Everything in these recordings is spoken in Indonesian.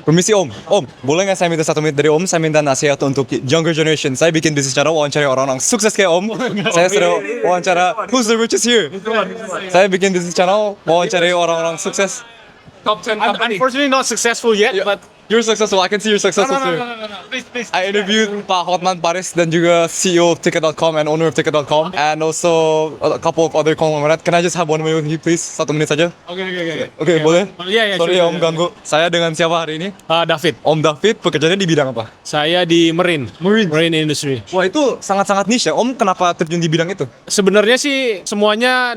Permisi Om, boleh nggak saya minta 1 menit dari Om? Saya minta nasihat untuk younger generation. Saya bikin bisnis channel wawancara orang-orang sukses kayak Om. Saya sudah wawancara Who's the richest here? Saya bikin bisnis channel wawancara orang-orang sukses. Top 10 company. Unfortunately not successful yet, but You're successful, I can see you're successful too. please. I interviewed Pak Hotman Paris dan juga CEO of Ticket.com and owner of Ticket.com and also a couple of other conglomerate. Can I just have 1 minute with you please? 1 menit saja. Oke, boleh? Iya, Sorry sure. Om ganggu. Saya dengan siapa hari ini? David, Om David, pekerjaannya di bidang apa? saya di Marine Industry. Wah itu sangat-sangat niche ya. Om kenapa terjun di bidang itu? Sebenarnya sih semuanya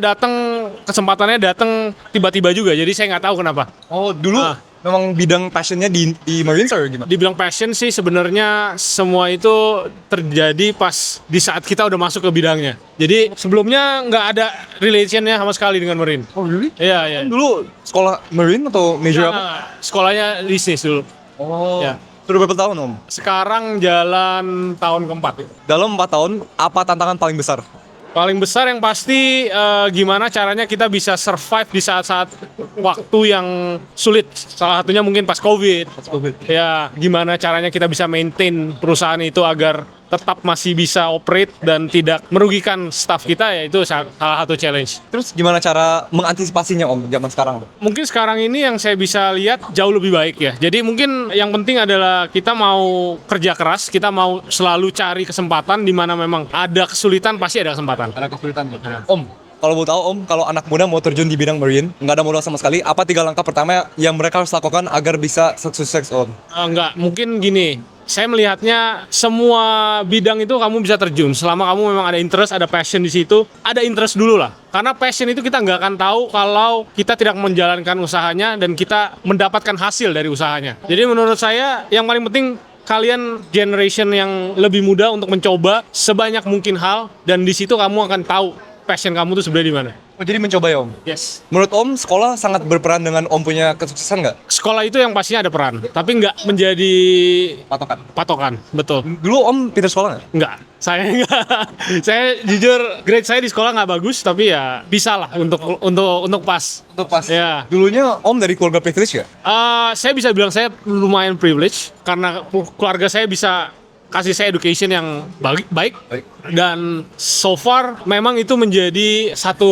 kesempatannya datang tiba-tiba juga, jadi saya nggak tahu kenapa. Oh dulu memang bidang passionnya di Marine or gimana? Dibilang passion sih sebenarnya semua itu terjadi pas di saat kita udah masuk ke bidangnya. Jadi sebelumnya nggak ada relationnya sama sekali dengan Marine. Oh really? Iya. Dulu sekolah Marine atau major apa? Nah, sekolahnya bisnis dulu. Oh. Ya. Sudah berapa tahun Om? Sekarang jalan tahun keempat. Dalam 4 tahun, apa tantangan paling besar? Paling besar yang pasti gimana caranya kita bisa survive di saat-saat waktu yang sulit. Salah satunya mungkin pas COVID. Ya, gimana caranya kita bisa maintain perusahaan itu agar tetap masih bisa operate dan tidak merugikan staff kita, ya itu salah satu challenge. Terus gimana cara mengantisipasinya Om zaman sekarang? Mungkin sekarang ini yang saya bisa lihat jauh lebih baik ya. Jadi mungkin yang penting adalah kita mau kerja keras, kita mau selalu cari kesempatan di mana memang ada kesulitan, pasti ada kesempatan. Ada kesulitan Om, kalau mau tahu Om, kalau anak muda mau terjun di bidang Marine, nggak ada modal sama sekali, apa 3 langkah pertama yang mereka harus lakukan agar bisa sukses Om? Enggak, mungkin gini. Saya melihatnya semua bidang itu kamu bisa terjun selama kamu memang ada interest, ada passion di situ. Ada interest dulu lah. Karena passion itu kita nggak akan tahu kalau kita tidak menjalankan usahanya dan kita mendapatkan hasil dari usahanya. Jadi menurut saya yang paling penting kalian generation yang lebih muda untuk mencoba sebanyak mungkin hal dan di situ kamu akan tahu passion kamu tuh sebenarnya di mana. Oh, jadi mencoba ya Om? Yes. Menurut Om, sekolah sangat berperan dengan Om punya kesuksesan nggak? Sekolah itu yang pastinya ada peran, tapi nggak menjadi patokan. Betul. Dulu Om pindah sekolah nggak? Enggak, saya enggak. Saya jujur grade saya di sekolah nggak bagus, tapi ya bisa lah untuk pas. Untuk pas. Ya. Dulunya Om dari keluarga privilege nggak? Saya bisa bilang saya lumayan privilege karena keluarga saya bisa kasih saya education yang baik. Dan so far memang itu menjadi satu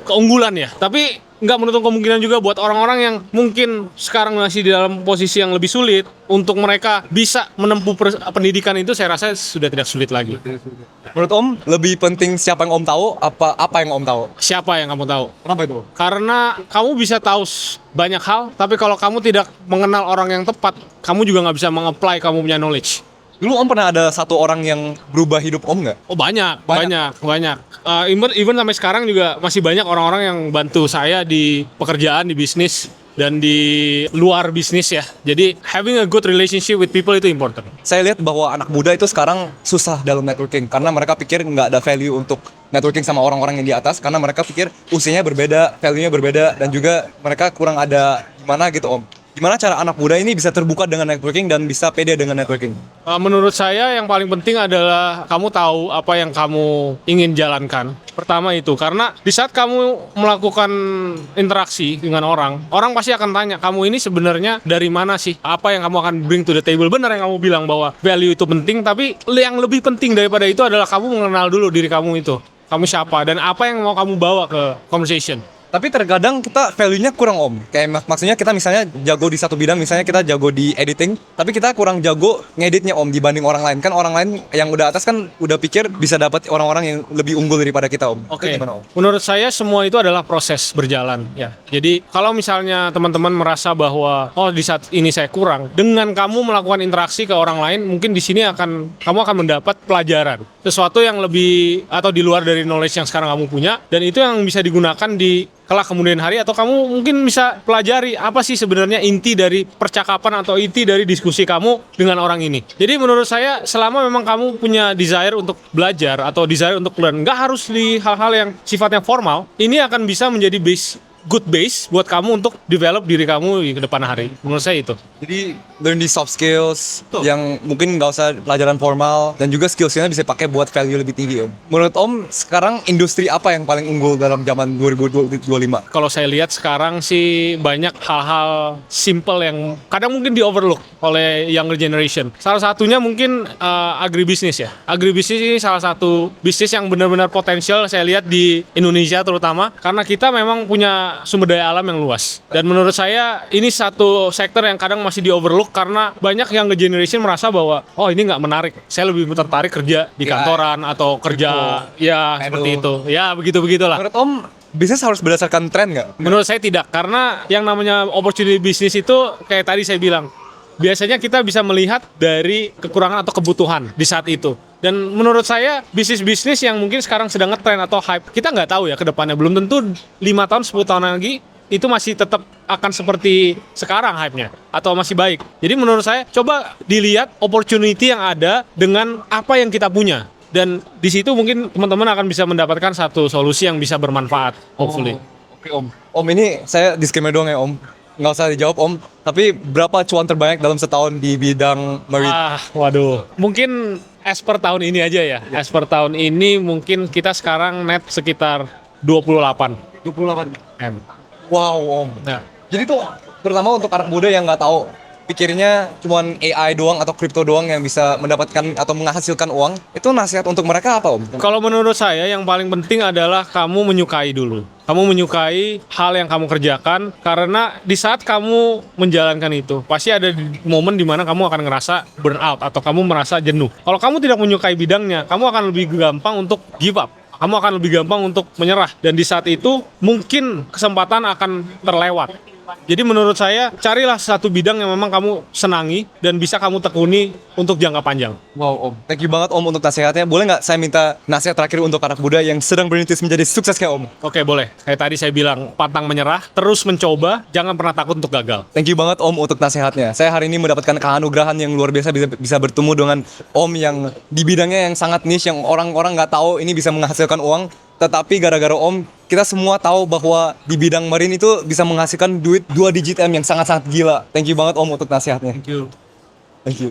keunggulan ya. Tapi nggak menutup kemungkinan juga buat orang-orang yang mungkin sekarang masih di dalam posisi yang lebih sulit, untuk mereka bisa menempuh pendidikan itu saya rasa sudah tidak sulit lagi. Menurut Om, lebih penting siapa yang Om tahu, apa yang Om tahu? Siapa yang kamu tahu? Kenapa itu? Karena kamu bisa tahu banyak hal, tapi kalau kamu tidak mengenal orang yang tepat, kamu juga nggak bisa meng-apply kamu punya knowledge. Dulu Om pernah ada satu orang yang berubah hidup Om nggak? Oh banyak. Even sampai sekarang juga masih banyak orang-orang yang bantu saya di pekerjaan, di bisnis, dan di luar bisnis ya. Jadi having a good relationship with people itu important. Saya lihat bahwa anak muda itu sekarang susah dalam networking karena mereka pikir nggak ada value untuk networking sama orang-orang yang di atas karena mereka pikir usianya berbeda, value-nya berbeda, dan juga mereka kurang ada gimana gitu Om. Gimana cara anak muda ini bisa terbuka dengan networking dan bisa pede dengan networking? Menurut saya yang paling penting adalah kamu tahu apa yang kamu ingin jalankan. Pertama itu, karena di saat kamu melakukan interaksi dengan orang pasti akan tanya, kamu ini sebenarnya dari mana sih? Apa yang kamu akan bring to the table? Benar yang kamu bilang bahwa value itu penting, tapi yang lebih penting daripada itu adalah kamu mengenal dulu diri kamu itu. Kamu siapa dan apa yang mau kamu bawa ke conversation. Tapi terkadang kita value-nya kurang Om. Kayak maksudnya kita misalnya jago di satu bidang, misalnya kita jago di editing, tapi kita kurang jago ngeditnya Om dibanding orang lain. Kan orang lain yang udah atas kan udah pikir bisa dapat orang-orang yang lebih unggul daripada kita Om. Oke. Gimana Om? Menurut saya semua itu adalah proses berjalan ya. Jadi kalau misalnya teman-teman merasa bahwa di saat ini saya kurang, dengan kamu melakukan interaksi ke orang lain, mungkin di sini kamu akan mendapat pelajaran. Sesuatu yang lebih atau di luar dari knowledge yang sekarang kamu punya, dan itu yang bisa digunakan di kelak kemudian hari, atau kamu mungkin bisa pelajari apa sih sebenarnya inti dari percakapan atau inti dari diskusi kamu dengan orang ini. Jadi menurut saya selama memang kamu punya desire untuk belajar atau desire untuk learn, nggak harus di hal-hal yang sifatnya formal, ini akan bisa menjadi base good base buat kamu untuk develop diri kamu di depan hari. Menurut saya itu. Jadi learn di soft skills Betul. yang mungkin nggak usah pelajaran formal dan juga skillsnya bisa pakai buat value lebih tinggi Om. Menurut Om sekarang industri apa yang paling unggul dalam zaman 2025? Kalau saya lihat sekarang sih banyak hal-hal simple yang kadang mungkin di overlook oleh younger generation. Salah satunya mungkin agribisnis ya. Agribisnis ini salah satu bisnis yang benar-benar potensial saya lihat di Indonesia terutama karena kita memang punya sumber daya alam yang luas. Dan menurut saya ini satu sektor yang kadang masih di overlook karena banyak younger generation merasa bahwa oh ini nggak menarik. Saya lebih tertarik kerja di kantoran atau kerja ya seperti itu. Ya begitu-begitulah. Menurut Om bisnis harus berdasarkan tren nggak? Menurut saya tidak, karena yang namanya opportunity bisnis itu kayak tadi saya bilang, biasanya kita bisa melihat dari kekurangan atau kebutuhan di saat itu. Dan menurut saya bisnis-bisnis yang mungkin sekarang sedang ngetren atau hype, kita nggak tahu ya ke depannya. Belum tentu 5 tahun, 10 tahun lagi itu masih tetap akan seperti sekarang hype-nya atau masih baik. Jadi menurut saya coba dilihat opportunity yang ada dengan apa yang kita punya. Dan di situ mungkin teman-teman akan bisa mendapatkan satu solusi yang bisa bermanfaat, hopefully. Oke Om. Om ini saya disclaimer doang ya Om. Nggak usah dijawab Om. Tapi berapa cuan terbanyak dalam setahun di bidang marine? Waduh. Mungkin as per tahun ini aja ya. As per tahun ini mungkin kita sekarang net sekitar 28 M. Wow Om. Nah, Jadi tuh terutama untuk anak muda yang nggak tahu, pikirnya cuman AI doang atau kripto doang yang bisa mendapatkan atau menghasilkan uang. Itu nasihat untuk mereka apa Om? kalau menurut saya yang paling penting adalah kamu menyukai dulu. Kamu menyukai hal yang kamu kerjakan karena di saat kamu menjalankan itu pasti ada momen di mana kamu akan ngerasa burn out atau kamu merasa jenuh. Kalau kamu tidak menyukai bidangnya, kamu akan lebih gampang untuk give up. Kamu akan lebih gampang untuk menyerah dan di saat itu mungkin kesempatan akan terlewat. Jadi menurut saya carilah satu bidang yang memang kamu senangi dan bisa kamu tekuni untuk jangka panjang. Wow Om, thank you banget Om untuk nasihatnya. Boleh nggak saya minta nasihat terakhir untuk anak muda yang sedang berintis menjadi sukses kayak Om? Oke, boleh. Kayak tadi saya bilang, pantang menyerah, terus mencoba, jangan pernah takut untuk gagal. Thank you banget Om untuk nasihatnya. Saya hari ini mendapatkan keanugerahan yang luar biasa bisa bertemu dengan Om yang di bidangnya yang sangat niche yang orang-orang nggak tahu ini bisa menghasilkan uang. Tetapi gara-gara Om, kita semua tahu bahwa di bidang marine itu bisa menghasilkan duit 2 digit M yang sangat-sangat gila. Thank you banget Om untuk nasihatnya. Thank you. Thank you.